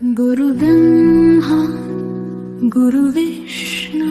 गुरु ब्रह्मा गुरु विष्णु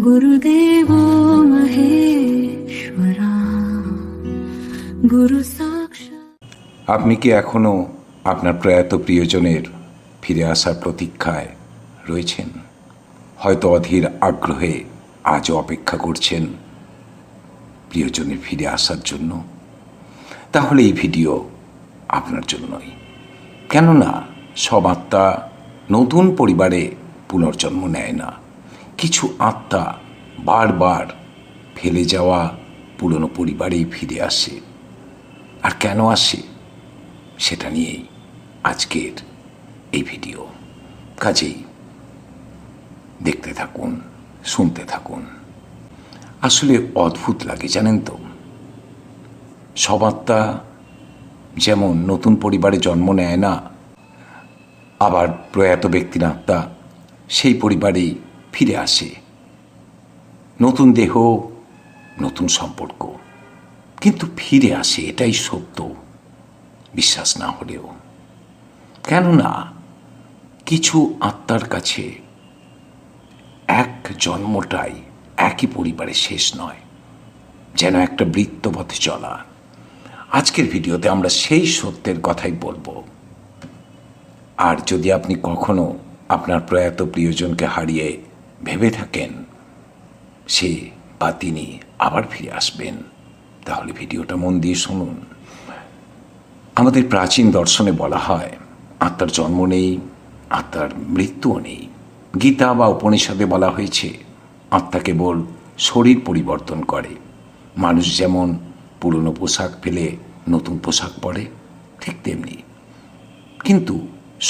गुरुदेवो महेश्वरा गुरु साक्षात्। আপনি কি এখনো আপনার প্রয়াত প্রিয়জনের ফিরে আসার প্রতীক্ষায় রয়েছেন? হয়তো অধীর আগ্রহে আজও অপেক্ষা করছেন প্রিয়জনের ফিরে আসার জন্য। তাহলে এই ভিডিও আপনার জন্যই। কেননা সব আত্মা নতুন পরিবারে পুনর্জন্ম নেয় না। কিছু আত্মা বারবার ফেলে যাওয়া পুরনো পরিবারেই ফিরে আসে। আর কেন আসে সেটা নিয়েই আজকের এই ভিডিও। কাজেই দেখতে থাকুন, শুনতে থাকুন। আসলে অদ্ভুত লাগে জানেন তো, সব আত্মা যেমন নতুন পরিবারে জন্ম নেয় না, আবার প্রয়াত ব্যক্তির আত্মা সেই পরিবারেই ফিরে আসে। নতুন দেহ, নতুন সম্পর্ক, কিন্তু ফিরে আসে, এটাই সত্য, বিশ্বাস না হলেও। কেননা কিছু আত্মার কাছে এক জন্মটাই একই পরিবারে শেষ নয়, যেন একটা বৃত্তপথে চলা। আজকের ভিডিওতে আমরা সেই সত্যের কথাই বলবো। আর যদি আপনি কখনো আপনার প্রয়াত প্রিয়জনকে হারিয়ে ভেবে থাকেন সে বা তিনি আবার ফিরে আসবেন, তাহলে ভিডিওটা মন দিয়ে শুনুন। আমাদের প্রাচীন দর্শনে বলা হয় আত্মার জন্ম নেই, আত্মার মৃত্যুও নেই। গীতা বা উপনিষদে বলা হয়েছে আত্মা কেবল শরীর পরিবর্তন করে। মানুষ যেমন পুরনো পোশাক ফেলে নতুন পোশাক পরে, ঠিক তেমনি। কিন্তু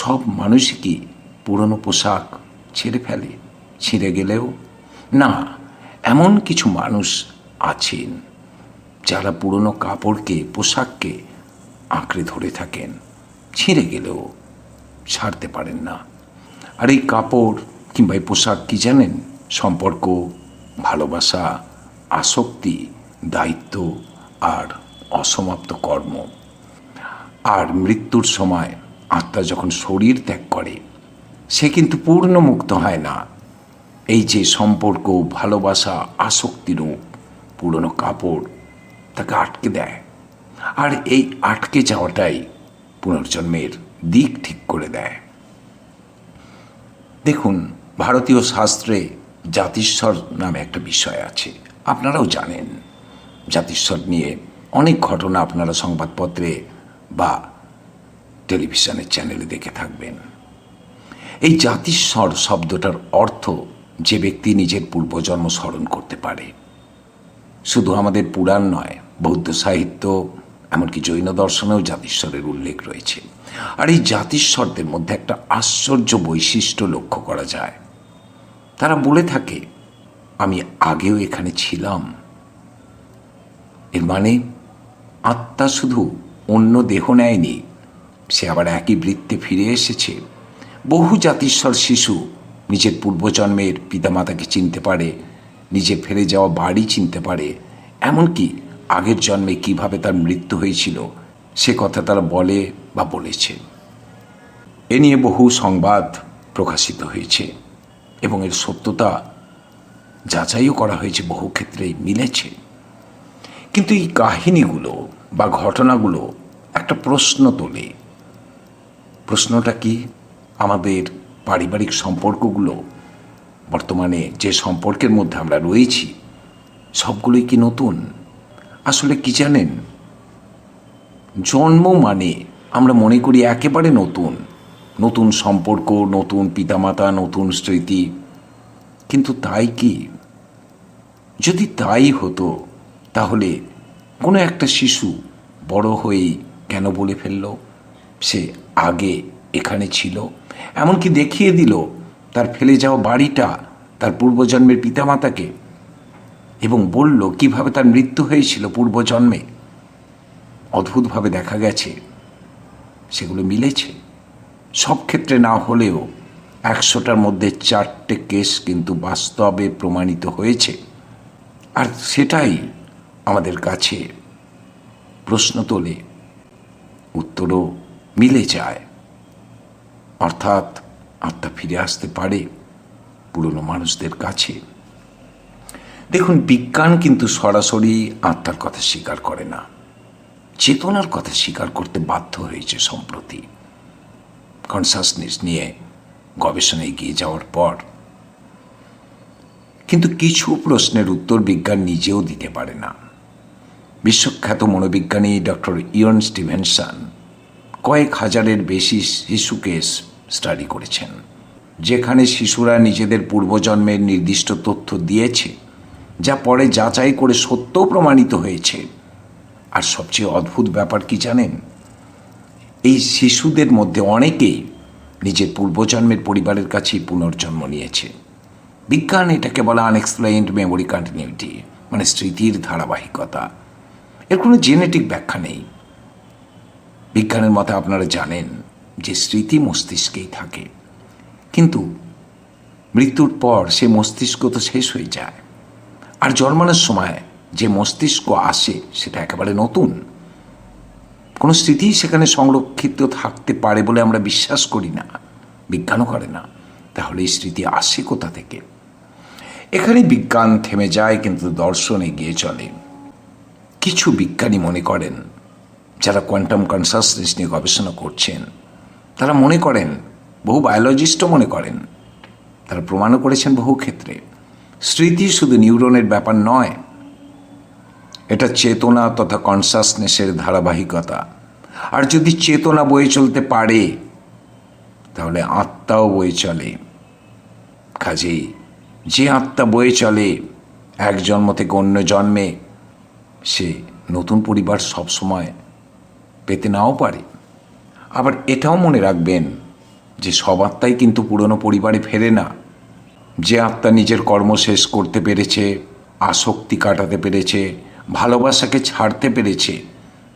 সব মানুষই কি পুরনো পোশাক ছেড়ে ফেলে? ছিঁড়ে গেলেও না। এমন কিছু মানুষ আছেন যারা পুরনো কাপড়কে, পোশাককে আঁকড়ে ধরে থাকেন, ছিঁড়ে গেলেও ছাড়তে পারেন না। আর এই কাপড় কিংবা এই পোশাক কি জানেন? সম্পর্ক, ভালোবাসা, আসক্তি, দায়িত্ব আর অসমাপ্ত কর্ম। আর মৃত্যুর সময় আত্মা যখন শরীর ত্যাগ করে, সে কিন্তু পূর্ণ মুক্ত হয় না। এই যে সম্পর্ক, ভালোবাসা, আসক্তিরূপ পুরনো কাপড় তাকে আটকে দেয়। আর এই আটকে যাওয়াটাই পুনর্জন্মের দিক ঠিক করে দেয়। দেখুন, ভারতীয় শাস্ত্রে জাতিস্বর নামে একটা বিষয় আছে, আপনারাও জানেন। জাতিস্বর নিয়ে অনেক ঘটনা আপনারা সংবাদপত্রে বা টেলিভিশনের চ্যানেলে দেখে থাকবেন। এই জাতিস্বর শব্দটার অর্থ যে ব্যক্তি নিজের পূর্বজন্ম স্মরণ করতে পারে। শুধু আমাদের পুরাণ নয়, বৌদ্ধ সাহিত্য, এমনকি জৈন দর্শনেও জাতিস্বরের উল্লেখ রয়েছে। আর এই জাতিস্বরদের মধ্যে একটা আশ্চর্য বৈশিষ্ট্য লক্ষ্য করা যায়। তারা বলে থাকে আমি আগেও এখানে ছিলাম। এর মানে আত্মা শুধু অন্য দেহ নেয়নি, সে আবার একই বৃত্তে ফিরে এসেছে। বহু জাতিস্বর শিশু নিজের পূর্বজন্মের পিতামাতাকে চিনতে পারে, নিজের ফেরে যাওয়া বাড়ি চিনতে পারে, এমনকি আগের জন্মে কিভাবে তার মৃত্যু হয়েছিল সে কথা তারা বলে বা বলেছে। এ নিয়ে বহু সংবাদ প্রকাশিত হয়েছে এবং এর সত্যতা যাচাইও করা হয়েছে, বহু ক্ষেত্রেই মিলেছে। কিন্তু এই কাহিনীগুলো বা ঘটনাগুলো একটা প্রশ্ন তোলে। প্রশ্নটা কি? আমাদের পারিবারিক সম্পর্কগুলো, বর্তমানে যে সম্পর্কের মধ্যে আমরা রয়েছি, সবগুলোই কি নতুন? আসলে কি জানেন, জন্ম মানে আমরা মনে করি একেবারে নতুন, নতুন সম্পর্ক, নতুন পিতামাতা, নতুন স্মৃতি। কিন্তু তাই কি? যদি তাই হতো তাহলে কোনো একটা শিশু বড় হয়েই কেন বলে ফেলল সে আগে এখানে ছিল? এমনকি দেখিয়ে দিল তার ফেলে যাওয়া বাড়িটা তার পূর্বজন্মের পিতামাতাকে, এবং বলল কিভাবে তার মৃত্যু হয়েছিল পূর্বজন্মে। অদ্ভুতভাবে দেখা গেছে সেগুলো মিলেছে। সব ক্ষেত্রে না হলেও 100টার মধ্যে 4টে কেস কিন্তু বাস্তবে প্রমাণিত হয়েছে। আর সেটাই আমাদের কাছে প্রশ্ন তোলে, উত্তরও মিলে যায়। অর্থাৎ আত্মা ফিরে আসতে পারে পুরনো মানুষদের কাছে। দেখুন, বিজ্ঞান কিন্তু সরাসরি আত্মার কথা স্বীকার করে না, চেতনার কথা স্বীকার করতে বাধ্য হয়েছে সম্প্রতি কনসাসনেস নিয়ে গবেষণায় এগিয়ে যাওয়ার পর। কিন্তু কিছু প্রশ্নের উত্তর বিজ্ঞান নিজেও দিতে পারে না। বিশ্বখ্যাত মনোবিজ্ঞানী ডক্টর ইয়ন স্টিভেনসন কয়েক হাজারের বেশি শিশুকে স্টাডি করেছেন, যেখানে শিশুরা নিজেদের পূর্বজন্মের নির্দিষ্ট তথ্য দিয়েছে, যা পরে যাচাই করে সত্য প্রমাণিত হয়েছে। আর সবচেয়ে অদ্ভুত ব্যাপার কি জানেন? এই শিশুদের মধ্যে অনেকেই নিজের পূর্বজন্মের পরিবারের কাছেই পুনর্জন্ম নিয়েছে। বিজ্ঞান এটাকে বলে আনএক্সপ্লেইনড মেমোরি কন্টিনিউটি, মানে স্মৃতির ধারাবাহিকতা। এর কোনো জেনেটিক ব্যাখ্যা নেই। বিজ্ঞানের মতে আপনারা জানেন যে স্মৃতি মস্তিষ্কেই থাকে, কিন্তু মৃত্যুর পর সে মস্তিষ্ক তো শেষ হয়ে যায়, আর জন্মানোর সময় যে মস্তিষ্ক আসে সেটা একেবারে নতুন। কোনো স্মৃতি সেখানে সংরক্ষিত থাকতে পারে বলে আমরা বিশ্বাস করি না, বিজ্ঞানও করে না। তাহলে এই স্মৃতি আসে কোথা থেকে? এখানে বিজ্ঞান থেমে যায়, কিন্তু দর্শন এগিয়ে চলে। কিছু বিজ্ঞানী মনে করেন, যারা কোয়ান্টাম কনসাসনেস নিয়ে গবেষণা করছেন, তারা মনে করেন, বহু বায়োলজিস্টও মনে করেন, তারা প্রমাণও করেছেন বহু ক্ষেত্রে, স্মৃতি শুধু নিউরনের ব্যাপার নয়, এটা চেতনা তথা কনসাসনেসের ধারাবাহিকতা। আর যদি চেতনা বয়ে চলতে পারে, তাহলে আত্মাও বয়ে চলে। কাজেই যে আত্মা বয়ে চলে এক জন্ম থেকে অন্য জন্মে, সে নতুন পরিবার সবসময় পেতে নাও পারে। আবার এটাও মনে রাখবেন যে সব আত্মাই কিন্তু পুরনো পরিবারে ফেরে না। যে আত্মা নিজের কর্ম শেষ করতে পেরেছে, আসক্তি কাটাতে পেরেছে, ভালোবাসাকে ছাড়তে পেরেছে,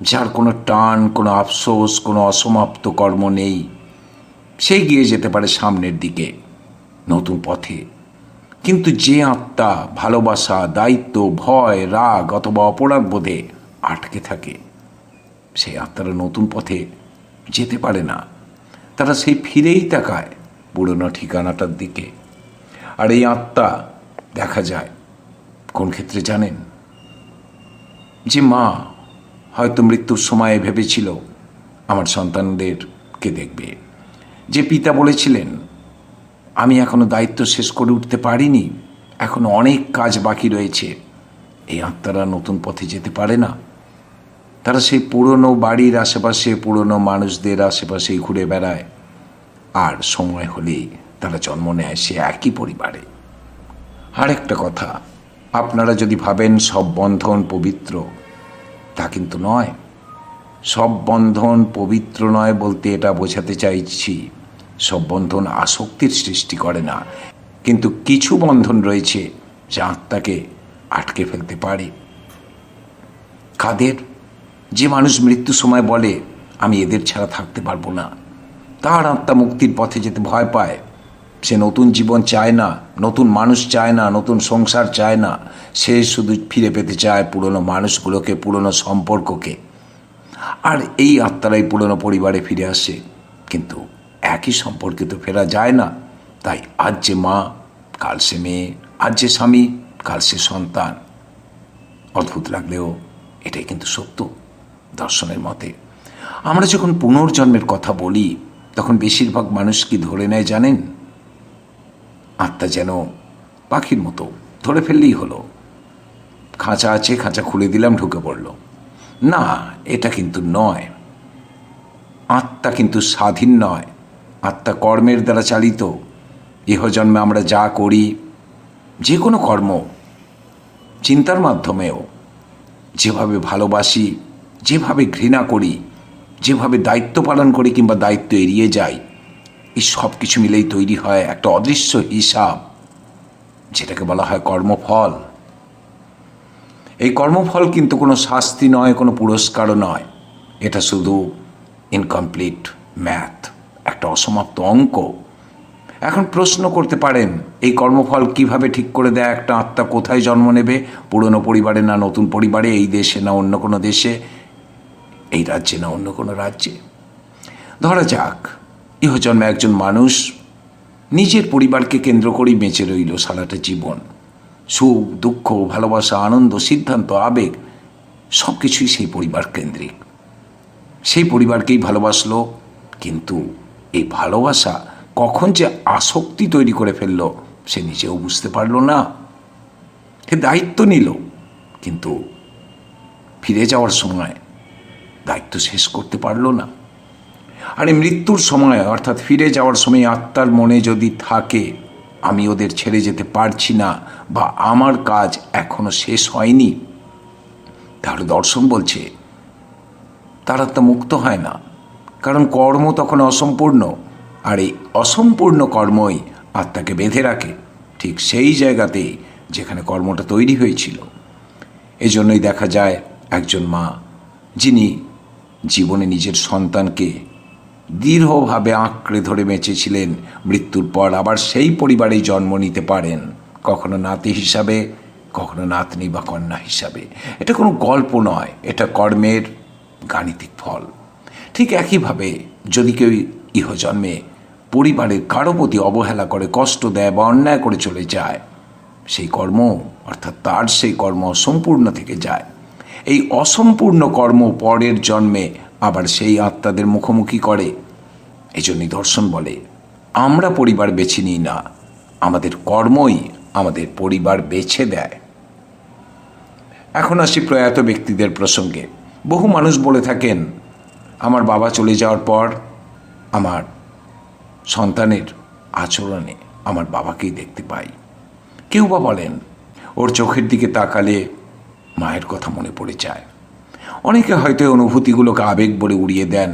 যার কোনো টান, কোনো আফসোস, কোনো অসমাপ্ত কর্ম নেই, সেই গিয়ে যেতে পারে সামনের দিকে, নতুন পথে। কিন্তু যে আত্মা ভালোবাসা, দায়িত্ব, ভয়, রাগ অথবা অপরাধ বোধে আটকে থাকে, সেই আত্মারা নতুন পথে যেতে পারে না। তারা সেই ফিরেই তাকায় পুরনো ঠিকানাটার দিকে। আর এই আত্মা দেখা যায় কোন ক্ষেত্রে জানেন? যে মা হয়তো মৃত্যুর সময়ে ভেবেছিল আমার সন্তানদেরকে দেখবে, যে পিতা বলেছিলেন আমি এখনো দায়িত্ব শেষ করে উঠতে পারিনি, এখনো অনেক কাজ বাকি রয়েছে। এই আত্মারা নতুন পথে যেতে পারে না। তারা সেই পুরনো বাড়ির আশেপাশে, পুরনো মানুষদের আশেপাশেই ঘুরে বেড়ায়, আর সময় হলেই তারা জন্ম নেয় সে একই পরিবারে। আর একটা কথা, আপনারা যদি ভাবেন সব বন্ধন পবিত্র, তা কিন্তু নয়। সব বন্ধন পবিত্র নয় বলতে এটা বোঝাতে চাইছি, সব বন্ধন আসক্তির সৃষ্টি করে না, কিন্তু কিছু বন্ধন রয়েছে যা আত্মাকে আটকে ফেলতে পারে। কাদের? যে মানুষ মৃত্যুর সময় বলে আমি এদের ছাড়া থাকতে পারবো না, তার আত্মা মুক্তির পথে যেতে ভয় পায়। সে নতুন জীবন চায় না, নতুন মানুষ চায় না, নতুন সংসার চায় না। সে শুধু ফিরে পেতে চায় পুরনো মানুষগুলোকে, পুরনো সম্পর্ককে। আর এই আত্মারাই পুরনো পরিবারে ফিরে আসে, কিন্তু একই সম্পর্কে তো ফেরা যায় না। তাই আজ যে মা, কাল সে মেয়ে, আজ যে স্বামী, কাল সে সন্তান। অদ্ভুত লাগলেও এটাই কিন্তু সত্য দর্শনের মতে। আমরা যখন পুনর্জন্মের কথা বলি, তখন বেশিরভাগ মানুষ কি ধরে নেয় জানেন? আত্মা যেন পাখির মতো, ধরে ফেললেই হলো। খাঁচা আছে, খাঁচা খুলে দিলাম, ঢুকে পড়ল। না, এটা কিন্তু নয়। আত্মা কিন্তু স্বাধীন নয়, আত্মা কর্মের দ্বারা চালিত। ইহজন্মে আমরা যা করি, যে কোনো কর্ম, চিন্তার মাধ্যমেও, যেভাবে ভালোবাসি, যেভাবে ঘৃণা করি, যেভাবে দায়িত্ব পালন করি কিংবা দায়িত্ব এড়িয়ে যাই, এই সব কিছু মিলেই তৈরি হয় একটা অদৃশ্য হিসাব, যেটাকে বলা হয় কর্মফল। এই কর্মফল কিন্তু কোনো শাস্তি নয়, কোনো পুরস্কারও নয়। এটা শুধু ইনকমপ্লিট ম্যাথ, একটা অসমাপ্ত অঙ্ক। এখন প্রশ্ন করতে পারেন, এই কর্মফল কিভাবে ঠিক করে দেয় একটা আত্মা কোথায় জন্ম নেবে? পুরনো পরিবারে না নতুন পরিবারে? এই দেশে না অন্য কোনো দেশে? এই রাজ্যে না অন্য কোনো রাজ্যে? ধরা যাক ইহজন্মে একজন মানুষ নিজের পরিবারকে কেন্দ্র করেই বেঁচে রইল সারাটা জীবন। সুখ দুঃখ ভালোবাসা আনন্দ সিদ্ধান্ত আবেগ সব কিছুই সেই পরিবার কেন্দ্রিক। সেই পরিবারকেই ভালোবাসলো, কিন্তু এই ভালোবাসা কখন যে আসক্তি তৈরি করে ফেললো সে নিজেও বুঝতে পারল না। সে দায়িত্ব নিল, কিন্তু ফিরে যাওয়ার সময় দায়িত্ব শেষ করতে পারল না। আর এই মৃত্যুর সময় অর্থাৎ ফিরে যাওয়ার সময় আত্মার মনে যদি থাকে আমি ওদের ছেড়ে যেতে পারছি না বা আমার কাজ এখনো শেষ হয়নি, তাহলে দর্শন বলছে তার আত্মা মুক্ত হয় না, কারণ কর্ম তখন অসম্পূর্ণ। আর এই অসম্পূর্ণ কর্মই আত্মাকে বেঁধে রাখে ঠিক সেই জায়গাতেই যেখানে কর্মটা তৈরি হয়েছিল। এজন্যই দেখা যায় একজন মা যিনি জীবনে নিজের সন্তানকে দৃঢ়ভাবে আঁকড়ে ধরে বেঁচেছিলেন, মৃত্যুর পর আবার সেই পরিবারেই জন্ম নিতে পারেন, কখনো নাতি হিসাবে, কখনো নাতনি বা কন্যা হিসাবে। এটা কোনো গল্প নয়, এটা কর্মের গাণিতিক ফল। ঠিক একইভাবে যদি কেউ ইহজন্মে পরিবারের কারো প্রতি অবহেলা করে, কষ্ট দেয় বা অন্যায় করে চলে যায়, সেই কর্ম অর্থাৎ তার সেই কর্ম অসম্পূর্ণ থেকে যায়। এই অসম্পূর্ণ কর্ম পরের জন্মে আবার সেই আত্মাদের মুখোমুখি করে। এই জন্যই দর্শন বলে আমরা পরিবার বেছে নিই না, আমাদের কর্মই আমাদের পরিবার বেছে দেয়। এখন আসি প্রয়াত ব্যক্তিদের প্রসঙ্গে। বহু মানুষ বলে থাকেন আমার বাবা চলে যাওয়ার পর আমার সন্তানের আচরণে আমার বাবাকেই দেখতে পাই। কেউ বা বলেন ওর চোখের দিকে তাকালে মায়ের কথা মনে পড়ে যায়। অনেকে হয়তো এই অনুভূতিগুলোকে আবেগ বলে উড়িয়ে দেন,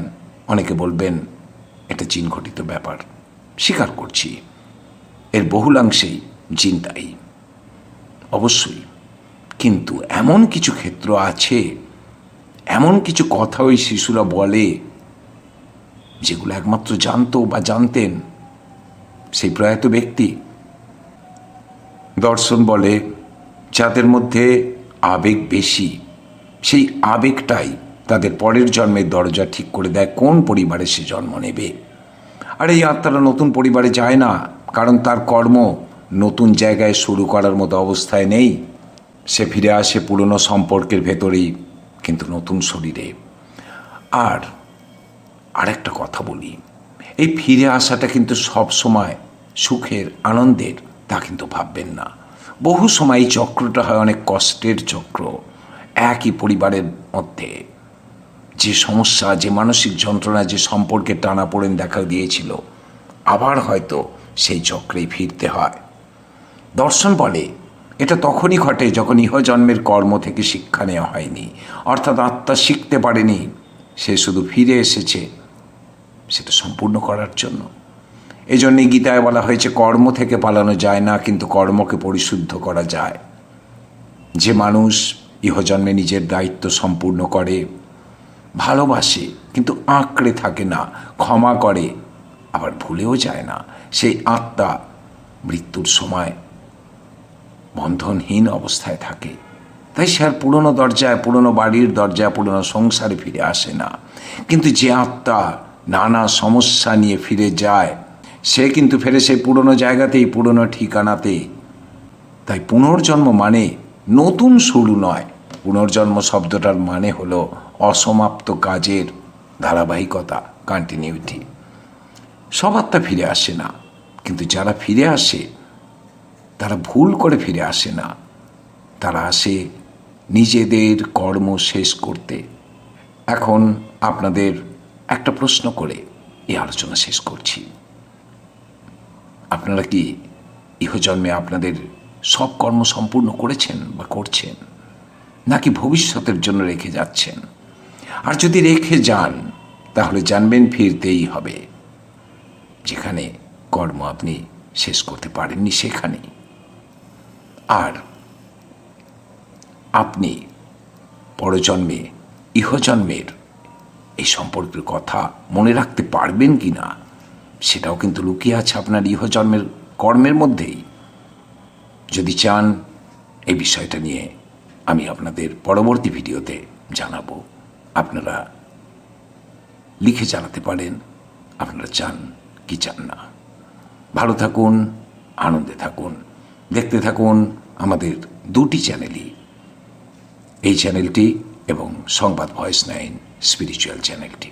অনেকে বলবেন এটা জিন ঘটিত ব্যাপার। স্বীকার করছি এর বহুলাংশেই জিন দায়ী, অবশ্যই। কিন্তু এমন কিছু ক্ষেত্র আছে, এমন কিছু কথা ওই শিশুরা বলে যেগুলো একমাত্র জানতো বা জানতেন সেই প্রয়াত ব্যক্তি। দর্শন বলে যাদের মধ্যে আবেগ বেশি, সেই আবেগটাই তাদের পরের জন্মের দরজা ঠিক করে দেয় কোন পরিবারে সে জন্ম নেবে। আর এই আত্মারা নতুন পরিবারে যায় না, কারণ তার কর্ম নতুন জায়গায় শুরু করার মতো অবস্থায় নেই। সে ফিরে আসে পুরনো সম্পর্কের ভেতরেই, কিন্তু নতুন শরীরে। আর আরেকটা কথা বলি, এই ফিরে আসাটা কিন্তু সব সময় সুখের আনন্দের তা কিন্তু ভাববেন না। বহু সময় এই চক্রটা হয় অনেক কষ্টের চক্র। একই পরিবারের মধ্যে যে সমস্যা, যে মানসিক যন্ত্রণা, যে সম্পর্কে টানাপোড়েন দেখা দিয়েছিল, আবার হয়তো সেই চক্রেই ফিরতে হয়। দর্শন বলে এটা তখনই ঘটে যখন ইহজন্মের কর্ম থেকে শিক্ষা নেওয়া হয়নি, অর্থাৎ আত্মা শিখতে পারেনি, সে শুধু ফিরে এসেছে সেটা সম্পূর্ণ করার জন্য। এই জন্যই গীতায় বলা হয়েছে কর্ম থেকে পালানো যায় না, কিন্তু কর্মকে পরিশুদ্ধ করা যায়। যে মানুষ ইহজন্মে নিজের দায়িত্ব সম্পূর্ণ করে, ভালোবাসে কিন্তু আঁকড়ে থাকে না, ক্ষমা করে আবার ভুলেও যায় না, সেই আত্মা মৃত্যুর সময় বন্ধনহীন অবস্থায় থাকে। তাই সে আর পুরনো দরজায়, পুরনো বাড়ির দরজায়, পুরনো সংসারে ফিরে আসে না। কিন্তু যে আত্মা নানা সমস্যা নিয়ে ফিরে যায়, সে কিন্তু ফেরে সেই পুরনো জায়গাতেই, পুরনো ঠিকানাতেই। তাই পুনর্জন্ম মানে নতুন শুরু নয়। পুনর্জন্ম শব্দটার মানে হলো অসমাপ্ত কাজের ধারাবাহিকতা, কন্টিনিউটি। সব আত্মা ফিরে আসে না, কিন্তু যারা ফিরে আসে তারা ভুল করে ফিরে আসে না, তারা আসে নিজেদের কর্ম শেষ করতে। এখন আপনাদের একটা প্রশ্ন করে এই আলোচনা শেষ করছি। আপনারা কি ইহজন্মে আপনাদের সব কর্ম সম্পূর্ণ করেছেন বা করছেন, নাকি ভবিষ্যতের জন্য রেখে যাচ্ছেন? আর যদি রেখে যান তাহলে জানবেন ফিরতেই হবে। যেখানে কর্ম আপনি শেষ করতে পারেননি সেখানেই। আর আপনি পরজন্মে ইহজন্মের এই সম্পর্কের কথা মনে রাখতে পারবেন কি না সেটাও কিন্তু লুকিয়ে আছে আপনার ইহজন্মের কর্মের মধ্যেই। যদি চান এই বিষয়টা নিয়ে আমি আপনাদের পরবর্তী ভিডিওতে জানাবো। আপনারা লিখে জানাতে পারেন, আপনারা চান কি চান না। ভালো থাকুন, আনন্দে থাকুন, দেখতে থাকুন আমাদের দুটি চ্যানেলই, এই চ্যানেলটি এবং সংবাদ ভয়েস 9 স্পিরিচুয়াল চ্যানেলটি।